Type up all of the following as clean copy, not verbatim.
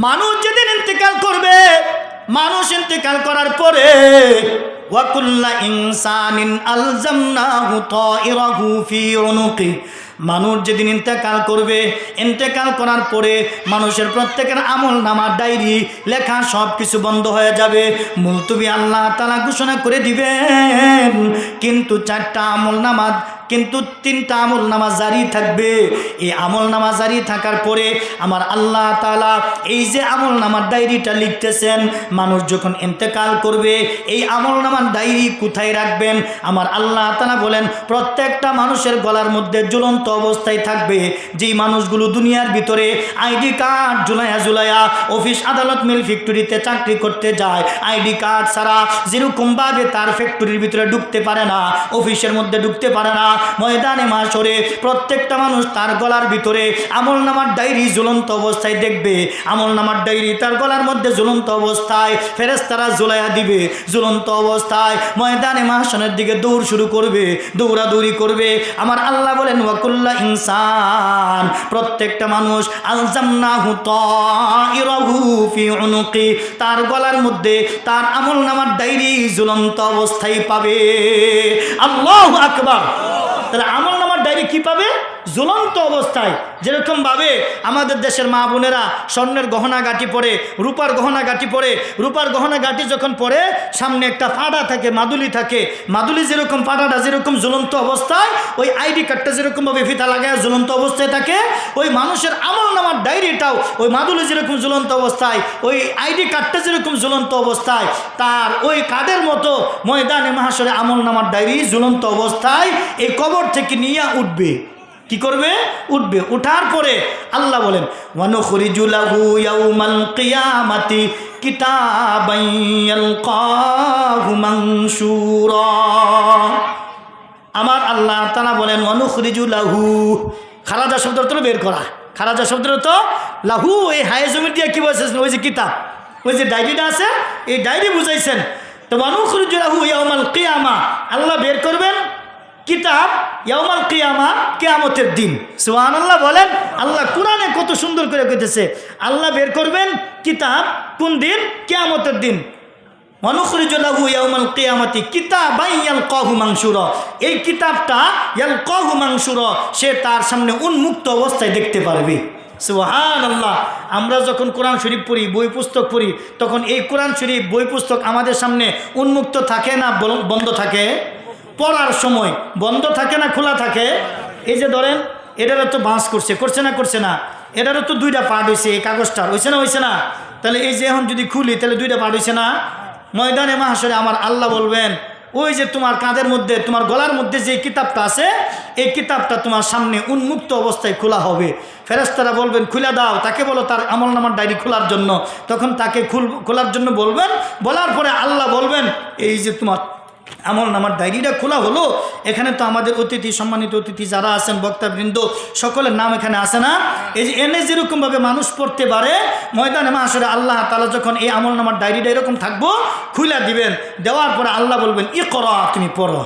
মানুষ যেদিন ইন্তেকাল করবে, মানুষ ইন্তেকাল করার পরে ওয়াকুল্লা ইনসানিন আলজামনাহু তাইরাহু ফি উনুকি, মানুষ যেদিন ইন্তেকাল করবে, ইন্তেকাল করার পরে মানুষের প্রত্যেকের আমল নামার ডায়েরি লেখা সব কিছু বন্ধ হয়ে যাবে, মুলতবি আল্লাহ তাআলা ঘোষণা করে দিবেন। কিন্তু 4টা আমল নামা, কিন্তু 3টা আমল নামা জারি থাকবে। এই আমল নামা জারি থাকার পরে আমার আল্লাহ তাআলা এই যে আমল নামার ডায়েরিটা লিখতেছেন, মানুষ যখন ইন্তেকাল করবে এই আমল নামার ডায়েরি কোথায় রাখবেন? আমার আল্লাহ তাআলা বলেন প্রত্যেকটা মানুষের গলার মধ্যে ঝুলন্ত অবস্থায় থাকবে। যেই মানুষগুলো দুনিয়ার ভিতরে আইডি কার্ড ঝুলাইয়া অফিস আদালত মিল ফ্যাক্টরিতে চাকরি করতে যায়, আইডি কার্ড ছাড়া যেরকমভাবে তার ফ্যাক্টরির ভিতরে ঢুকতে পারে না, অফিসের মধ্যে ঢুকতে পারে না, ময়দানে মাশরে প্রত্যেকটা মানুষ তার গলার ভিতরে আমল নামার ডায়েরি ঝুলন্ত অবস্থায় দেখবে। আমল নামার ডায়েরি তার গলার মধ্যে ঝুলন্ত অবস্থায় ফেরেশতারা ঝুলাইয়া দিবে। ঝুলন্ত অবস্থায় ময়দানে মাশরের দিকে দৌড় শুরু করবে, দৌড়াদৌড়ি করবে। আমার আল্লাহ বলেন ওয়াকুল্লা ইনসান, প্রত্যেকটা মানুষ আলজামনাহু তাইরাহু ফি উনুকি, তার গলার মধ্যে তার আমল নামার ডায়েরি ঝুলন্ত অবস্থায় পাবে। আল্লাহু আকবার। তাহলে আমল নামার ডায়েরি কি পাবে? ঝুলন্ত অবস্থায়। যেরকম ভাবে আমাদের দেশের মা বোনেরা স্বর্ণের গহনা গাঁটি পরে, রূপার গহনা গাঁটি পরে, রূপার গহনা গাঁটি যখন পরে সামনে একটা ফাড়া থাকে, মাদুলি থাকে, মাদুলি যেরকম ফাড়াটা যেরকম ঝুলন্ত অবস্থায়, ওই আইডি কার্ডটা যেরকমভাবে ফিতা লাগায় ঝুলন্ত অবস্থায় থাকে, ওই মানুষের আমল নামার ডায়েরিটাও ওই মাদুলি যেরকম ঝুলন্ত অবস্থায়, ওই আইডি কার্ডটা যেরকম ঝুলন্ত অবস্থায়, তার ওই কার্ডের মতো ময়দানে মাহশরে আমল নামার ডায়েরি ঝুলন্ত অবস্থায় এই কবর থেকে নিয়ে উঠবে। কি করবে? উঠবে। উঠার পরে আল্লাহ বলেন ওয়ানুখরিজু লাহু ইয়াউমাল কিয়ামাতি কিতাবান ইয়ালকাহু মানশুরা। আমার আল্লাহ তাআলা বলেন ওয়ানুখরিজু লাহু, খারাজা শব্দের অর্থ বের করা, খারাজা শব্দের অর্থ লাহু, এই হায়ে জমি দিয়ে কি বলছেন? ওই যে কিতাব, ওই যে ডায়েরিটা আছে, এই ডায়েরি বুঝাইছেন। তো ওয়ানুখরিজু লাহু ইয়াউমাল কিয়ামা, আল্লাহ বের করবেন কিতাব ইয়াউমাল কিয়ামা, কিয়ামতের দিন। সুবহানাল্লাহ বলেন। আল্লাহ কোরআনে কত সুন্দর করে কইতেছে, আল্লাহ বের করবেন কিতাব কোন দিন? কিয়ামতের দিন। ওয়ানুখরিজু লাহু ইয়াউমাল কিয়ামাতি কিতাবান ইয়ালকাহু মানশুরা, এই কিতাবটা ইয়ালকাহু মানশুরা, সে তার সামনে উন্মুক্ত অবস্থায় দেখতে পারবে। সুবহানাল্লাহ। আমরা যখন কোরআন শরীফ পড়ি, বই পুস্তক পড়ি, তখন এই কোরআন শরীফ বই পুস্তক আমাদের সামনে উন্মুক্ত থাকে না বন্ধ থাকে? পড়ার সময় বন্ধ থাকে না খোলা থাকে? এই যে ধরেন এটারও তো বাঁশ করছে না, এটারও তো 2টা পার্ট হয়েছে, এই কাগজটার হয়েছে না? তাহলে এই যে এখন যদি খুলি তাহলে 2টা পার্ট হয়েছে না? ময়দানে মাহশরে আমার আল্লাহ বলবেন ওই যে তোমার কাঁধের মধ্যে, তোমার গলার মধ্যে যে কিতাবটা আছে, এই কিতাবটা তোমার সামনে উন্মুক্ত অবস্থায় খোলা হবে। ফেরেশতারা বলবেন খুলে দাও, তাকে বলো তার আমল নামার ডায়েরি খোলার জন্য। তখন তাকে খোলার জন্য বলবেন, বলার পরে আল্লাহ বলবেন এই যে তোমার আমল নামার ডায়েরিটা খোলা হলো। এখানে তো আমাদের অতিথি, সম্মানিত অতিথি যারা আছেন, বক্তাবৃন্দ, সকলের নাম এখানে আছে না? এই যে এনে যেরকমভাবে মানুষ পড়তে পারে, ময়দানে মাহশরে আল্লাহ তাআলা যখন এই আমল নামার ডায়েরিটা এরকম থাকবো খুলে দিবেন। দেওয়ার পরে আল্লাহ বলবেন ইকরা, তুমি পড়ো।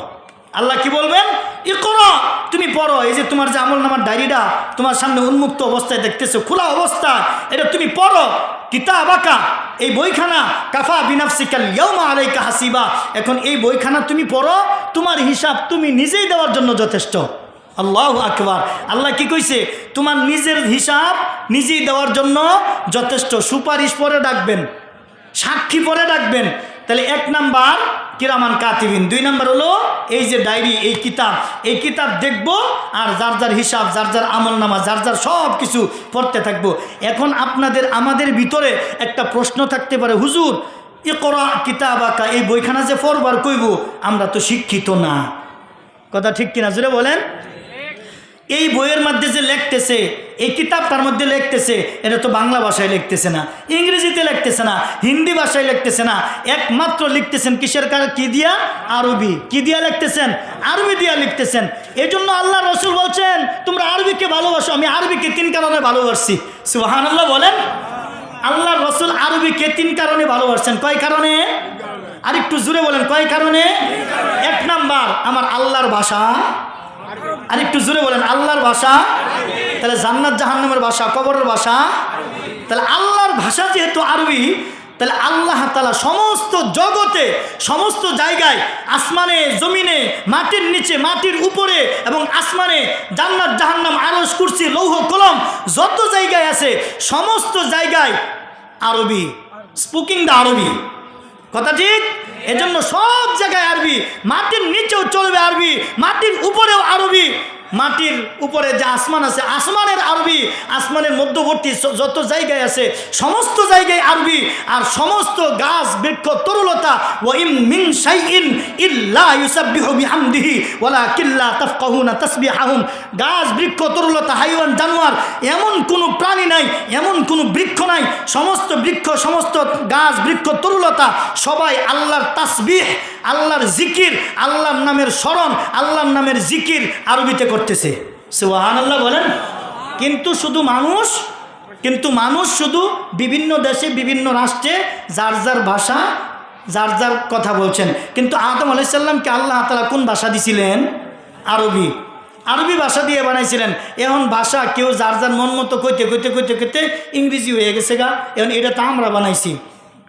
আল্লাহ কি বলবেন? ইকরা, তুমি পড়ো। এই যে তোমার যে আমল নামার ডায়েরিটা তোমার সামনে উন্মুক্ত অবস্থায় দেখতেছো, খোলা অবস্থা, এটা তুমি পড়ো। কিতাবাকা, এই বইখানা, কাফা বিনাফসিকাল ইয়াউমা আলাইকা হাসিবা, এখন এই বইখানা তুমি পড়ো, তোমার হিসাব তুমি নিজেই দেওয়ার জন্য যথেষ্ট। আল্লাহু আকবার। আল্লাহ কি কইছে? তোমার নিজের হিসাব নিজেই দেওয়ার জন্য যথেষ্ট। সুপারিশ পরে ডাকবেন, সাক্ষী পরে ডাকবেন। তাহলে 1 নাম্বার কিরামান কাতিবিন, 2 নাম্বার হলো এই যে ডায়েরি, এই কিতাব দেখবো, আর যার যার হিসাব, যার যার আমল নামা, যার যার সব কিছু পড়তে থাকবো। এখন আমাদের ভিতরে একটা প্রশ্ন থাকতে পারে, হুজুর ইকরা কিতাবাকা, এই বইখানা যে পড়বার কইব, আমরা তো শিক্ষিত না। কথা ঠিক কিনা জোরে বলেন? এই বইয়ের মধ্যে যে লিখতেছে, এই কিতাবটার মধ্যে লিখতেছে, এটা তো বাংলা ভাষায় লিখতেছে না, ইংরেজিতে লিখতেছে না, হিন্দি ভাষায় লিখতেছে না, একমাত্র লিখতেছেন কিসের কি দিয়া? আরবি। কি দিয়া লিখতেছেন? আরবি দিয়া লিখতেছেন। এই জন্য আল্লাহ রসুল বলছেন তোমরা আরবিকে ভালোবাসো, আমি আরবিকে 3 কারণে ভালোবাসছি। সুবহানাল্লাহ বলেন। আল্লাহ রসুল আরবিকে 3 কারণে ভালোবাসছেন। কয় কারণে? আরেকটু জোরে বলেন, কয় কারণে? 1 নাম্বার আমার আল্লাহর ভাষা, আরেকটু জোরে বলেন আল্লাহর ভাষা। তাহলে জান্নাত জাহান্নামের ভাষা, কবরের ভাষা। তাহলে আল্লাহর ভাষা যেহেতু আরবি, তাহলে আল্লাহ তাআলা সমস্ত জগতে, সমস্ত জায়গায়, আসমানে, জমিনে, মাটির নিচে, মাটির উপরে এবং আসমানে, জান্নাত, জাহান্নাম, আরশ, কুরসি, লৌহ কলম যত জায়গায় আছে সমস্ত জায়গায় আরবি, স্পিকিং দ্য আরবি। কথা ঠিক? এজন্য সব জায়গায় আরবি, মাটির নিচেও চলবে আরবি, মাটির উপরেও আরবি, মাটির উপরে যে আসমান আছে আসমানের আরবি, আসমানের মধ্যবর্তী যত জায়গায় আছে সমস্ত জায়গায় আরবি। আর সমস্ত গাছ বৃক্ষ তরুলতা, ওয়া ইন মিন শাইইন ইল্লা ইউসাব্বিহু বিহামদিহি ওয়ালাকিন লা তাফকাহুনা তাসবিহাহুম। গাছ বৃক্ষ তরুলতা, হাইওয়ান, জানোয়ার, এমন কোনো প্রাণী নাই, এমন কোনো বৃক্ষ নাই, সমস্ত বৃক্ষ, সমস্ত গাছ বৃক্ষ তরুলতা সবাই আল্লাহর তাসবিহ, আল্লাহর জিকির, আল্লাহর নামের স্মরণ, আল্লাহর নামের জিকির আরবিতে করতেছে। সুবহানাল্লাহ বলেন। কিন্তু মানুষ শুধু বিভিন্ন দেশে, বিভিন্ন রাষ্ট্রে যার যার ভাষা, যার যার কথা বলছেন। কিন্তু আদম আলাইহিস সালামকে আল্লাহ তাআলা কোন ভাষা দিছিলেন? আরবি ভাষা দিয়ে বানাইছিলেন। এখন ভাষা কেউ যার যার মন মতো কইতে কইতে কইতে কইতে ইংরেজি হয়ে গেছে গা। এখন এটা তো আমরা বানাইছি,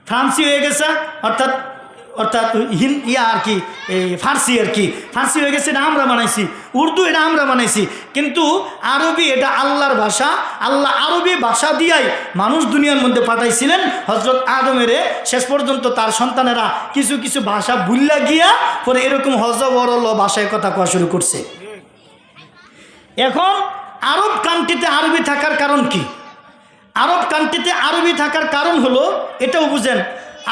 ফ্রান্সি হয়ে গেছে, অর্থাৎ আর কি এই ফার্সি আর কি, ফার্সি হয়ে গেছে, এটা আমরা বানাইছি। উর্দু এটা আমরা বানাইছি, কিন্তু আরবি এটা আল্লাহর ভাষা। আল্লাহ আরবি ভাষা দিয়াই মানুষ দুনিয়ার মধ্যে পাঠাইছিলেন। হযরত আদমের শেষ পর্যন্ত তার সন্তানেরা কিছু কিছু ভাষা ভুল্লা গিয়া পরে এরকম হজবরল ভাষায় কথা কওয়া শুরু করছে। এখন আরব কান্ট্রিতে আরবি থাকার কারণ কি? আরব কান্ট্রিতে আরবি থাকার কারণ হলো, এটাও বুঝেন,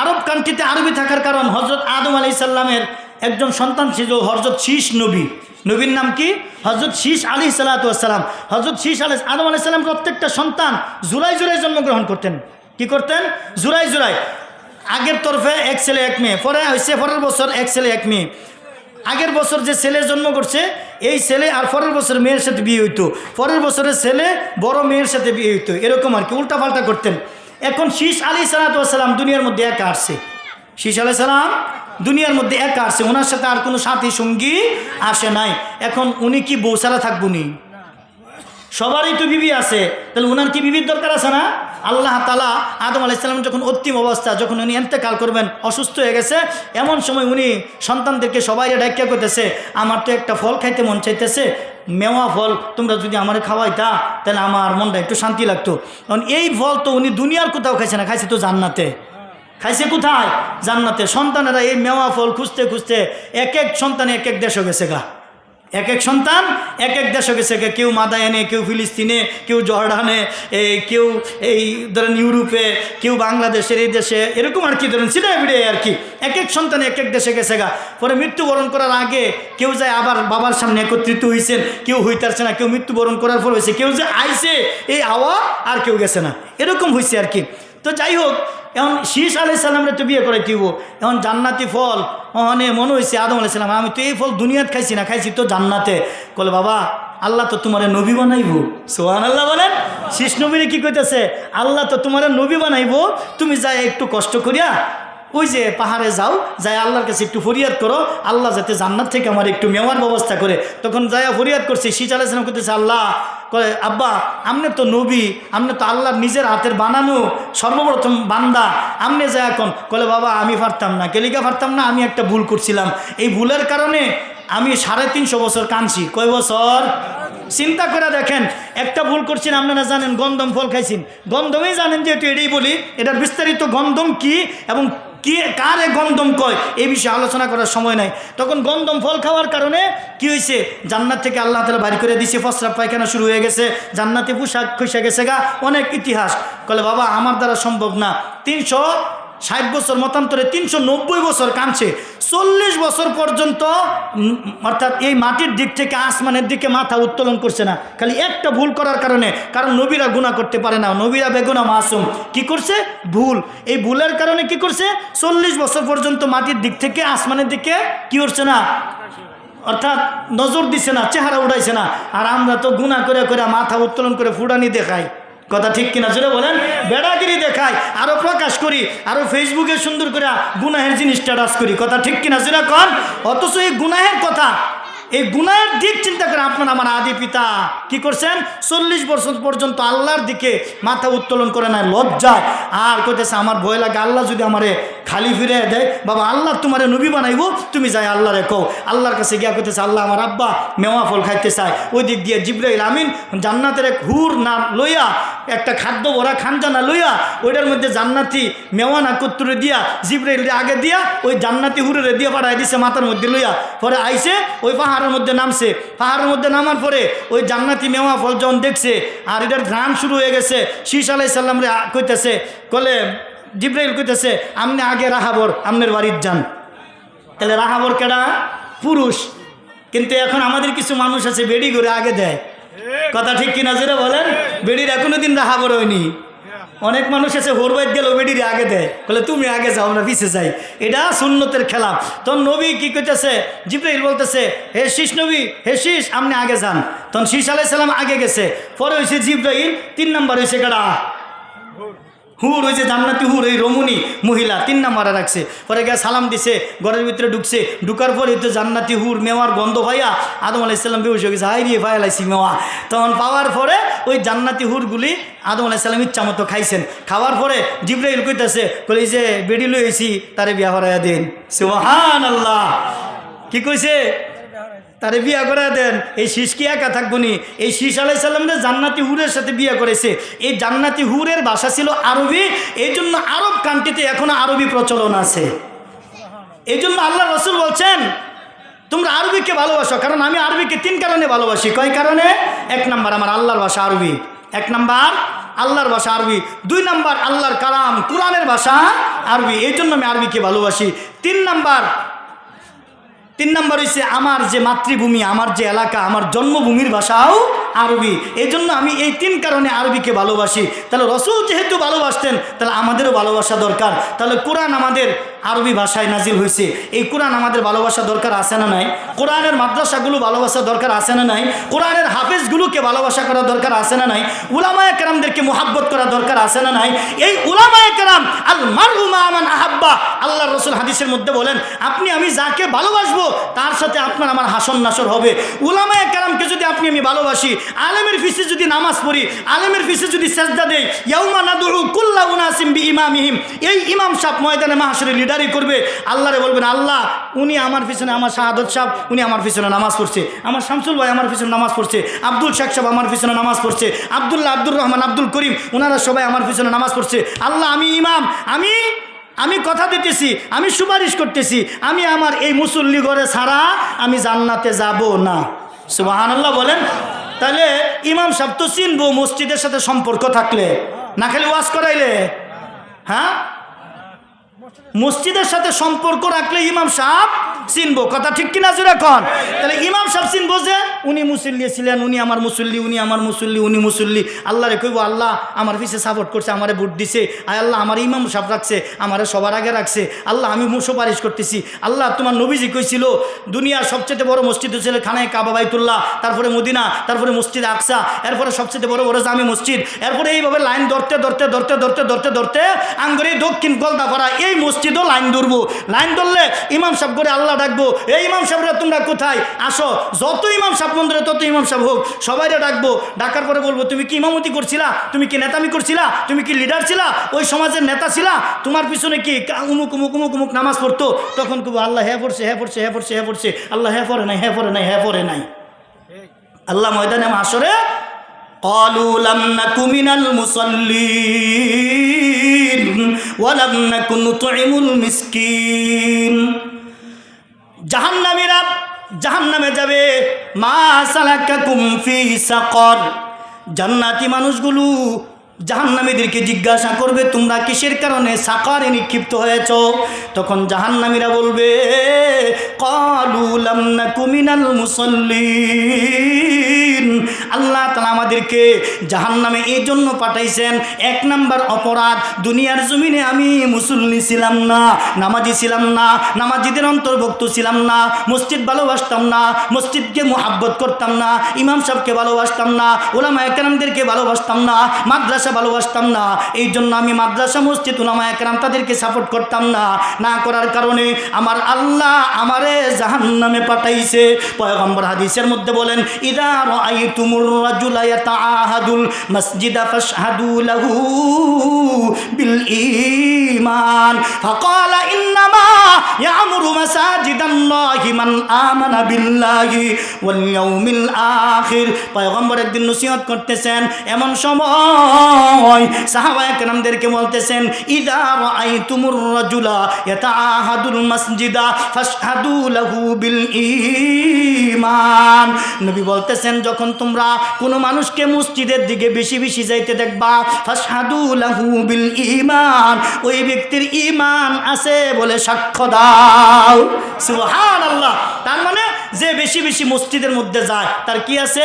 আরব কান্ট্রিতে আরবি থাকার কারণ হযরত আদম আলাইহিস সালামের একজন সন্তান ছিল হযরত শীষ নবী। নবীর নাম কি? হযরত শীষ আলাইহিস সালাতু ওয়াস সালাম। হযরত শীষ আদম আলাইহিস সালাম প্রত্যেকটা সন্তান জোড়ায় জোড়ায় জন্মগ্রহণ করতেন। কি করতেন? জোড়ায় জোড়ায়। আগের তরফে এক ছেলে এক মেয়ে, পরে হয়েছে পরের বছর এক ছেলে এক মেয়ে। আগের বছর যে ছেলে জন্ম করছে এই ছেলে আর পরের বছর মেয়ের সাথে বিয়ে হইতো, পরের বছরের ছেলে বড় মেয়ের সাথে বিয়ে হইতো, এরকম আর কি, উল্টাপাল্টা করতেন। এখন শীষ আলাইহিস সালাতু ওয়াস সালাম দুনিয়ার মধ্যে একা আসছে। শীষ আলাইহিস সালাম দুনিয়ার মধ্যে একা আসছে, ওনার সাথে আর কোনো সাথী সঙ্গী আসে নাই। এখন উনি কি বউ ছাড়া থাকবো নি? সবারই তো বিবি আছে, তাহলে ওনার কি বিবির দরকার আছে না? আল্লাহ তাআলা আদম আলাইহিস সালাম যখন অন্তিম অবস্থা, যখন উনি ইন্তেকাল করবেন, অসুস্থ হয়ে গেছে, এমন সময় উনি সন্তানদেরকে সবাই ডাক্কা করতেছে, আমার তো একটা ফল খাইতে মন চাইতেছে, মেওয়া ফল, তোমরা যদি আমার খাওয়াইতা তাহলে আমার মনটা একটু শান্তি লাগতো। কারণ এই ফল তো উনি দুনিয়ার কোথাও খাইছে না, খাইছে তো জান্নাতে। খাইছে কোথায়? জান্নাতে। সন্তানেরা এই মেওয়া ফল খুঁজতে খুঁজতে এক এক সন্তানে এক এক দেশে গেছে গা, এক এক সন্তান এক এক দেশে গেছে। কেউ মাদায়ানে, কেউ ফিলিস্তিনে, কেউ জর্ডানে, কেউ এই ধরেন ইউরোপে, কেউ বাংলাদেশের এই দেশে, এরকম আর কি ধরেন ছিটে বিড়ে আর কি, এক এক সন্তান এক এক দেশে গেছে গা। পরে মৃত্যুবরণ করার আগে কেউ যায় আবার বাবার সামনে একত্রিত হয়েছেন, কেউ হইতারছে না, কেউ মৃত্যুবরণ করার পর হয়েছে, কেউ যে আইছে এই আওয়া আর কেউ গেছে না, এরকম হয়েছে আর কি। তো যাই হোক, এখন শীষ আলাইহিস সালামরে তো বিয়ে করে দিব, এখন জান্নাতি ফল মনে হয়েছে আদম আলাইহিস সালাম, আমি তো এই ফল দুনিয়াত খাইছি না, খাইছি তো জান্নাতে। বলে বাবা আল্লাহ তো তোমার নবী বানাইবো। সুবহানাল্লাহ বলেন। শীষ নবীরে কি কইতেছে? আল্লাহ তো তোমার নবী বানাইবো, তুমি যাই একটু কষ্ট করিয়া ওই যে পাহাড়ে যাও, যাই আল্লাহর কাছে একটু ফরিয়াদ করো, আল্লাহ যাতে জান্নাত থেকে আমার একটু মেওয়ার ব্যবস্থা করে। তখন যাইয়া ফরিয়াদ করছে, শীষ আলাইহিস সালাম করতেছে, আল্লাহ কয় আব্বা আপনি তো নবী, আপনি তো আল্লাহর নিজের হাতের বানানো সর্বপ্রথম বান্দা, আপনি যা এখন। কলে বাবা আমি পারতাম না। কেলিকা পারতাম না? আমি একটা ভুল করছিলাম, এই ভুলের কারণে আমি 350 বছর কাঁদছি। কয় বছর? চিন্তা করে দেখেন, একটা ভুল করছেন। আপনারা জানেন গন্ধম ফল খাইছেন, গন্ধমই জানেন, যেহেতু এটাই বলি, এটার বিস্তারিত গন্ধম কি এবং কি কারে গন্ধম কয় এই বিষয়ে আলোচনা করার সময় নাই। তখন গন্ধম ফল খাওয়ার কারণে কি হয়েছে? জান্নাত থেকে আল্লাহ তাআলা বাড়ি করে দিয়েছে, প্রস্রাব পায়খানা শুরু হয়ে গেছে, জান্নাতে পোশাক খসে গেছে গা, অনেক ইতিহাস। বলে বাবা আমার দ্বারা সম্ভব না। 360 বছর মতান্তরে 390 বছর কাঁদছে, 40 বছর পর্যন্ত, অর্থাৎ এই মাটির দিক থেকে আসমানের দিকে মাথা উত্তোলন করছে না, খালি একটা ভুল করার কারণে। কারণ নবীরা গুনাহ করতে পারে না, নবীরা বেগুনাহ মাসুম। কি করছে? ভুল। এই ভুলের কারণে কি করছে? 40 বছর পর্যন্ত মাটির দিক থেকে আসমানের দিকে কি করছে না, অর্থাৎ নজর দিছে না, চেহারা উঠাইছে না। আর আমরা তো গুনাহ করে করে মাথা উত্তোলন করে ফুটানি দেখাই। কথা ঠিক কিনা জোরে বলেন? বেড়াগিরি দেখাই, আরো প্রকাশ করি, আরো ফেসবুকে সুন্দর করে গুনাহের জিনিস স্ট্যাটাস করি। কথা ঠিক কিনা জোরে কন? অথচ এই গুনাহের কথা এই গুনাহের দিক চিন্তা করে আপনার আমার আদি পিতা কি করছেন, 40 বছর পর্যন্ত আল্লাহর দিকে মাথা উত্তোলন করে না লজ্জায়। আর কইতেছে আমার ভয় লাগে আল্লাহ যদি আমারে খালি ফিরে দেয়, বাবা আল্লাহ তোমারে নবী বানাইবো, তুমি যাই আল্লাহ রেখো। আল্লাহর কাছে গিয়া কইতেছে আল্লাহ আমার আব্বা মেওয়া ফল খাইতে চায়। ওই দিক দিয়ে জিবরাইল আমিন জান্নাতের এক হুর না লইয়া, একটা খাদ্য ভরা খানজানা লইয়া, ওইটার মধ্যে জান্নাতি মেওয়া না কত্তুরে দিয়া জিবরাইল আগে দিয়া ওই জান্নাতি হুরে দিয়ে পাঠাই দিছে মাথার মধ্যে লইয়া। পরে আইসে ওই পাহাড়ের মধ্যে নামছে। পাহাড়ের মধ্যে নামার পরে ওই জান্নাতি মেওয়া ফল যখন দেখছে আর এটার ঘ্রাণ শুরু হয়ে গেছে, শীষ আলাইহিস সালাম রে কইতেছে, কলে জিবরাইল কইতেছে আপনি আগে রাহাবর আমনের বাড়ির যান। তাহলে রাহাবর কেডা? পুরুষ। কিন্তু এখন আমাদের কিছু মানুষ আছে বেড়ি করে আগে দেয়, কথা ঠিক কিনা জোরে বলেন? বেড়ির এখনো দিন রাহাবর হয়নি। অনেক মানুষ আছে হোরবাইত গেল বেডিরে আগে দেয়, বলে তুমি আগে যাও আমরা পিছে যাই, এটা সুন্নতের খেলাফ। তখন নবী কি কইতেছে, জিবরাইল বলতেছে হে শীষ নবী, হে শীষ আপনি আগে যান। তখন শীষ আলাইহিস সালাম আগে গেছে। পরে হয়েছে জিবরাইল, 3 নাম্বার হয়েছে কেডা? হুর, ওই যে জান্নাতি হুর, এই রমণী মহিলা 3 নাম্বারে রাখছে। পরে গিয়ে সালাম দিছে, ঘরের ভিতরে ঢুকছে। ঢুকার পরে তো জান্নাতি হুর মেওয়ার গন্ধ ভাইয়া আদম আলাইহিস সালাম বেহুশ হয়ে গেছে, হাই রে ভাই লাইছি মেওয়া। তখন পাওয়ার পরে ওই জান্নাতি হুরগুলি আদম আলাইহিস সালাম ইচ্ছা মতো খাইছেন। খাওয়ার পরে জিবরাইল কইতেছে, কই যে বেডি লইছি তারে বিয়া করাইয়া দেন। সুবহানাল্লাহ, কি কইছে? তারে বিয়া করে দেন। এই শীষ কি একা থাকবো নি? এই শীষ আলাইহিস সালামরে জান্নাতি হুরের সাথে বিয়া করেছে। এই জান্নাতি হুরের ভাষা ছিল আরবি, এই জন্য আরব কান্ট্রিতে এখনো আরবি প্রচলন আছে। এই জন্য আল্লাহ রাসূল বলছেন তোমরা আরবিকে ভালোবাসো, কারণ আমি আরবিকে 3 কারণে ভালোবাসি। কয় কারণে? 1 নাম্বার আমার আল্লাহর ভাষা আরবি, 1 নাম্বার আল্লাহর ভাষা আরবি, 2 নাম্বার আল্লাহর কালাম কোরআনের ভাষা আরবি, এই জন্য আমি আরবিকে ভালোবাসি। 3 নাম্বার হচ্ছে আমার যে মাতৃভূমি, আমার যে এলাকা, আমার জন্মভূমির ভাষাও আরবি, এই জন্য আমি এই 3 কারণে আরবিকে ভালোবাসি। তাহলে রসুল যেহেতু ভালোবাসতেন, তাহলে আমাদেরও ভালোবাসা দরকার। তাহলে কোরআন আমাদের আরবি ভাষায় নাজিল হয়েছে, এই কোরআন আমাদের ভালোবাসা দরকার আছে না নাই? কোরআনের মাদ্রাসাগুলো ভালোবাসা দরকার আছে না নাই? কোরআনের হাফেজগুলোকে ভালোবাসা করা দরকার আছে না নাই? উলামায়ে কেরামদেরকে মুহাব্বত করা দরকার আছে না নাই? এই উলামায়ে কেরাম আল মারহু মা মান আহাব্বা, আল্লাহর রাসূল হাদিসের মধ্যে বলেন আপনি আমি যাকে ভালোবাসবো তার সাথে আপনার আমার হাসন নাসর হবে। উলামায়ে কেরামকে যদি আপনি আমি ভালোবাসি, আলেমের পিছে যদি নামাজ পড়ি, আলেমের পিছে যদি সেজদা দেই, ইয়াউমা নাদউ কুল্লা উনাসিম বিইমামিহিম, এই ইমাম সাহেব ময়দানে মাহশরে লিডারি করবে। আল্লাহরে বলবেন আল্লাহ উনি আমার পিছনে, আমার শাহাদত সাহেব উনি আমার পিছনে নামাজ পড়ছে, আমার শামসুল ভাই আমার পিছনে নামাজ পড়ছে, আব্দুল শেখ সাহেব আমার পিছনে নামাজ পড়ছে, আব্দুল্লাহ, আব্দুর রহমান, আব্দুল করিম ওনারা সবাই আমার পিছনে নামাজ পড়ছে। আল্লাহ আমি ইমাম, আমি কথা দিতেছি, আমি সুপারিশ করতেছি, আমি আমার এই মুসল্লি ঘরে ছাড়া আমি জান্নাতে যাব না। সুবহানাল্লাহ বলেন। তাহলে ইমাম সাহেব তো চিনবো মসজিদের সাথে সম্পর্ক থাকলে, না খালি ওয়াজ করাইলে। হ্যাঁ, মসজিদের সাথে সম্পর্ক রাখলে ইমাম সাহেব চিনবো, কথা ঠিক কিনা জোরে কন? তাহলে ইমাম সাহেব চিনবো যে উনি মুসল্লি ছিলেন, উনি আমার মুসল্লি, উনি আমার মুসল্লি, উনি মুসল্লি। আল্লাহরে কইব আল্লাহ আমার পিছে সাপোর্ট করছে, আমারে ভোট দিছে, আয় আল্লাহ আমার ইমাম সাহেব রাখছে, আমারে সবার আগে রাখছে, আল্লাহ আমি সুপারিশ করতেছি। আল্লাহ তোমার নবীজি কইছিল দুনিয়ার সবচেয়ে বড় মসজিদ ছিল খানায় কাবা বাইতুল্লাহ, তারপরে মদিনা, তারপরে মসজিদ আকসা, এরপরে সবচেয়ে বড় বড় জামি মসজিদ, এরপরে এইভাবে লাইন ধরতে ধরতে ধরতে ধরতে ধরতে ধরতে আঙ্গুরে দক্ষিণ গলদাপাড়া এই মসজিদও লাইন ধরবো। লাইন ধরলে ইমাম সাহেব করে আল্লাহ ডাকবো, এই ইমাম সাহেবরা তোমরা কোথায় আসো, যত ইমাম সাহেব মন্দিরে তত ইমাম সাহেব হোক, সবাইরে ডাকবো। ডাকার পরে বলবো তুমি কি ইমামতি করছিলা, তুমি কি নেতামি করছিলা, তুমি কি লিডার ছিলা, ওই সমাজের নেতা ছিলা, তোমার পিছনে কি উমুক উমুক উমুক উমুক নামাজ পড়তো? তখন কব আল্লাহ হ্যাঁ পড়ছে, হ্যাঁ পড়ছে, হ্যাঁ পড়ছে, হ্যাঁ পড়ছে, আল্লাহ হ্যাঁ পড়ে নাই, হ্যাঁ পড়ে নাই, হ্যাঁ পড়ে নাই। আল্লাহ ময়দানে মাশরে ক্বালু লাম নাকু মিনাল মুসাল্লিন ওয়া লাম নাকু নুতঈমুল মিসকিন। জাহান্নামীরা জাহান্নামে যাবে, মা সালাকাকুম ফি সাকর। জান্নাতি মানুষগুলো জাহান্নামীদেরকে জিজ্ঞাসা করবে তোমরা কিসের কারণে সাকারে নিক্ষিপ্ত হয়েছ? তখন জাহান্নামীরা বলবে ক্বালু লাম নাকু মিনাল মুসাল্লিন, আল্লাহ তাআলা আমাদেরকে জাহান্নামে এই জন্য পাঠাইছেন। এক নাম্বার অপরাধ, দুনিয়ার জমিনে আমি মুসল্লি ছিলাম না, নামাজি ছিলাম না, নামাজিদের অন্তর্ভুক্ত ছিলাম না, মসজিদ ভালোবাসতাম না, মসজিদকে মুহাব্বত করতাম না, ইমাম সাহেবকে ভালোবাসতাম না, উলামায়ে কেরামদেরকে ভালোবাসতাম না, মাদ্রাসা ভালোবাসতাম না। এই জন্য আমি মাদ্রাসা, মসজিদ, উলামায়ে কেরাম তাদেরকে সাপোর্ট করতাম না। না করার কারণে আমার আল্লাহ আমারে জাহান্নামে পাঠাইছে। পয়গম্বর হাদিসের মধ্যে বলেন, ইদা রাআইতুমুর রাজুলা ইয়াতাআহাদুল মাসজিদা ফাশহাদু লাহু বিল ঈমান ফাকালা ইন্নামা ইয়ামুরু মাসাজিদাল্লাহি মান আমানা বিল্লাহি ওয়াল ইয়াউমিল আখির। পয়গম্বর একদিন নসিহত করতেছেন, এমন সময় সাহাবায়ে কেরামদেরকে বলতেছেন, ইদা রাআইতুমুর রাজুলা ইয়াতাআহাদুল মাসজিদা ফাশহাদু লাহু বিল ঈমান। নবী বলতেছেন, যখন তোমরা কোনো মানুষকে মসজিদের দিকে বেশি বেশি যাইতে দেখবা, ফাশহাদু লাহু বিল ঈমান, ওই ব্যক্তির ঈমান আছে বলে সাক্ষ্য দাও। সুবহানাল্লাহ। তার মানে যে বেশি বেশি মসজিদের মধ্যে যায় তার কি আছে?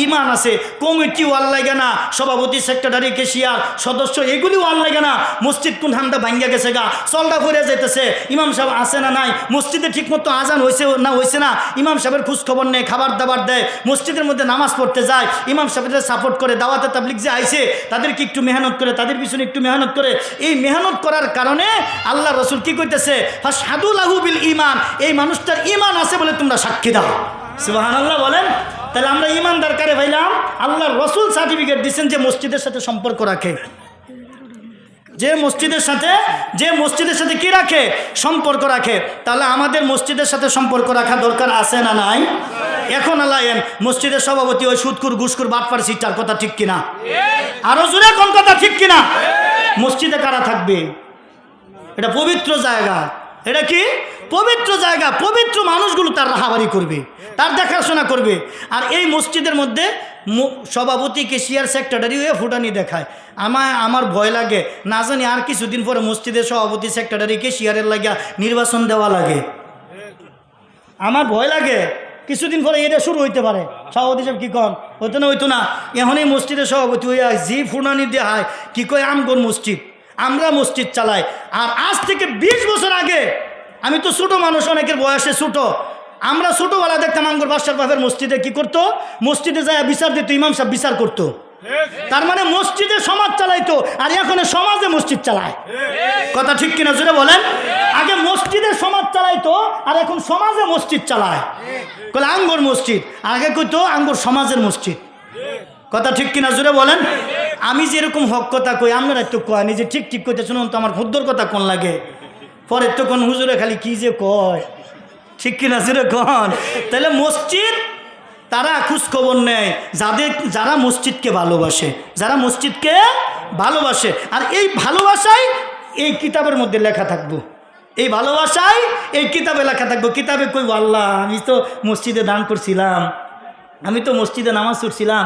ঈমান আছে। কমিটি ওয়াল লাগে না, সভাপতি, সেক্রেটারি, কেশিয়ার, সদস্য, এগুলি ওয়াল লাগে না। মসজিদ কোন হামটা ভাঙ্গা গেছে গা, চলটা ভরে যাইতেছে, ইমাম সাহেব আছে না নাই, মসজিদে ঠিকমতো আজান হয়েছে না হয়েছে না, ইমাম সাহেবের খোঁজ খবর নেই, খাবার দাবার দেয়, মসজিদের মধ্যে নামাজ পড়তে যায়, ইমাম সাহেবদের সাপোর্ট করে, দাওয়াতে তাবলিগ যে আইছে তাদেরকে একটু মেহনত করে, তাদের পিছনে একটু মেহনত করে। এই মেহনত করার কারণে আল্লাহ রসুল কি কইতেছে? ফাশহাদু লাহু বিল ঈমান, এই মানুষটার ঈমান আছে বলে তোমরা সাক্ষী দাও। সুবহানাল্লাহ বলেন। তাহলে আমরা ঈমানদার কারে ভাইলাম? আল্লাহর রসুল সার্টিফিকেট দিচ্ছেন যে মসজিদের সাথে সম্পর্ক রাখে, যে মসজিদের সাথে কি রাখে? সম্পর্ক রাখে। তাহলে আমাদের মসজিদের সাথে সম্পর্ক রাখা দরকার আছে না নাই? এখন আল্লাহ মসজিদের সভাপতি ওই সুদকুর, ঘুষকুর, বাটপার, সিটার, কথা ঠিক কিনা? আরো জোরে কোন কথা ঠিক কিনা? মসজিদে কারা থাকবে? এটা পবিত্র জায়গা। এটা কি পবিত্র জায়গা? পবিত্র মানুষগুলো তার রাহাবারি করবে, তার দেখাশোনা করবে। আর এই মসজিদের মধ্যে সভাপতি, কেশিয়ার, সেক্রেটারি হয়ে ফুটানি দেখায়। আমার ভয় লাগে, না জানি আর কিছুদিন পরে মসজিদের সভাপতি, সেক্রেটারি, কেশিয়ারের লাগিয়া নির্বাচন দেওয়া লাগে। আমার ভয় লাগে কিছুদিন পরে এটা শুরু হইতে পারে। সভাপতি সাহেব কি কন? হইতো না। এখনই মসজিদের সভাপতি হইয়া জি ফুটানি দেখায়, কি কয় আমগর মসজিদ, আমরা মসজিদ চালাই। আর আজ থেকে 20 বছর আগে, আমি তো ছোটো মানুষ, অনেকের বয়সে ছোটো, আমরা ছোটোবেলা দেখতাম আমগর বাদশার বাপের মসজিদে কি করতো? মসজিদে যায় বিচার দিত, ইমাম সাহেব বিচার করতো। তার মানে মসজিদে সমাজ চালাইতো, আর এখন সমাজে মসজিদ চালায়। কথা ঠিক কিনা জোরে বলেন? আগে মসজিদে সমাজ চালাইতো, আর এখন সমাজে মসজিদ চালায়। কলে আঙ্গর মসজিদ, আগে কইতো আঙ্গর সমাজের মসজিদ। কথা ঠিক কিনা জোরে বলেন? আমি যেরকম হক কথা কই, আপনারা তো কয় নিজে ঠিক ঠিক কইতে, শুনুন তো আমার হুদ্দর কথা কোন লাগে, পরে তো কোন হুজুরে খালি কি যে কয়, ঠিক কিনা জোরে কন। তাহলে মসজিদ তারা খোঁজ খবর নেয় যারা মসজিদকে ভালোবাসে, যারা মসজিদকে ভালোবাসে। আর এই ভালোবাসাই এই কিতাবের মধ্যে লেখা থাকবো, এই ভালোবাসাই এই কিতাবে লেখা থাকবো। কিতাবে কই আল্লাহ, আমি তো মসজিদে দান করছিলাম, আমি তো মসজিদে নামাজ পড়ছিলাম,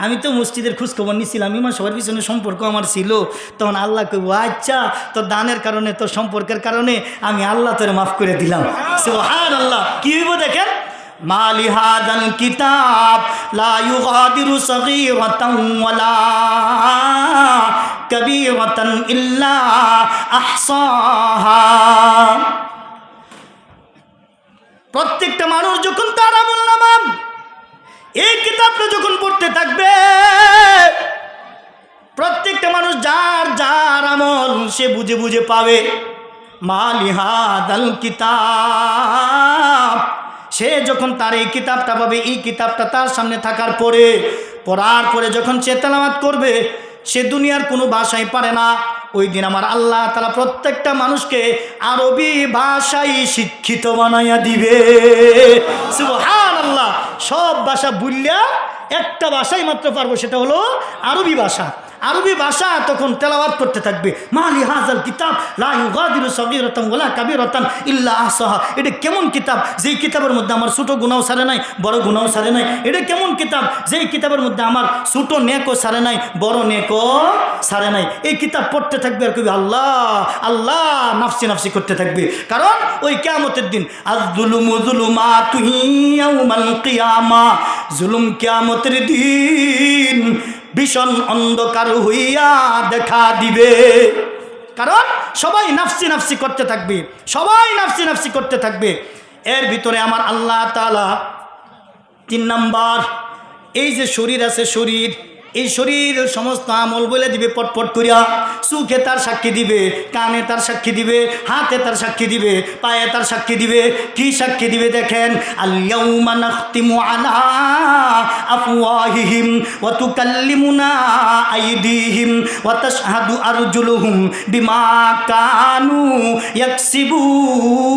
আমি তো মসজিদের খোঁজ খবর নিছিলাম, ইমান সবার পিছনে সম্পর্ক আমার ছিল। তখন আল্লাহ কইব, আচ্ছা তোর দানের কারণে, তোর সম্পর্কের কারণে আমি আল্লাহ তোরে মাফ করে দিলাম। সুবহানাল্লাহ। কি হইব দেখেন, মা লিহাযাল কিতাব লা ইউগাদিরু সগীরাতান ওয়ালা কাবীরাতান ইল্লা আহসাহা। প্রত্যেকটা মানুষ যখন তার আমলনামা, এই কিতাবটা যখন পড়তে থাকবে, প্রত্যেকটা মানুষ যার যার আমল সে বুঝে বুঝে পাবে। মা লিহাযাল কিতাব, সে যখন তার এই কিতাবটা পাবে, এই কিতাবটা তার সামনে থাকার পরে, পড়ার পরে যখন সে তেলাওয়াত করবে, সে দুনিয়ার কোনো ভাষাই পারে না। ওই দিন আমার আল্লাহ তাআলা প্রত্যেকটা মানুষকে আরবি ভাষায় শিক্ষিত বানাইয়া দিবে। সুবহানাল্লাহ। সব ভাষা ভুলিয়া একটা ভাষাই মাত্র পারবো, সেটা হলো আরবি ভাষা। আরবি ভাষা তখন তেলাওয়াত করতে থাকবে, মালি হাজাল কিতাব লা ইউগাদিরু সগীরাতান ওয়ালা কাবীরাতান ইল্লা আহসাহা। এটা কেমন কিতাব যেই কিতাবের মধ্যে আমার ছোট গুনাহ ছাড়ে নাই, বড় গুনাহ ছাড়ে নাই। এটা কেমন কিতাব যেই কিতাবের মধ্যে আমার ছোট নেকও ছাড়ে নাই, বড় নেকও ছাড়ে নাই। এই কিতাব পড়তে থাকবে আর কবি আল্লাহ আল্লাহ নাফসি নাফসি করতে থাকবে। কারণ ওই কিয়ামতের দিন আয-যুলুমু যুলুমাতুহু ইয়াওমাল কিয়ামা, জুলুম কিয়ামতের দিন ভীষণ অন্ধকার হইয়া দেখা দিবে। কারণ সবাই নাফসি নাফসি করতে থাকবে, সবাই নাফসি নাফসি করতে থাকবে। এর ভিতরে আমার আল্লাহ তাআলা 3 নাম্বার, এই যে শরীর আছে, শরীর, এই শরীর সমস্ত আমল বলে দিবে পটপট করিয়া। চোখে তার সাক্ষী দিবে, কানে তার সাক্ষী দিবে, হাতে তার সাক্ষী দিবে, পায়ে তার সাক্ষী দিবে। কি সাক্ষী দিবে দেখেন, আল-ইয়াউমা নাখতিমু আলা আফওয়াহিহিম ওয়া তুকাল্লিমুনা আইদিহিম ওয়া তাশহাদু আরজুলুহুম বিমা কানু ইয়াকসিবুন।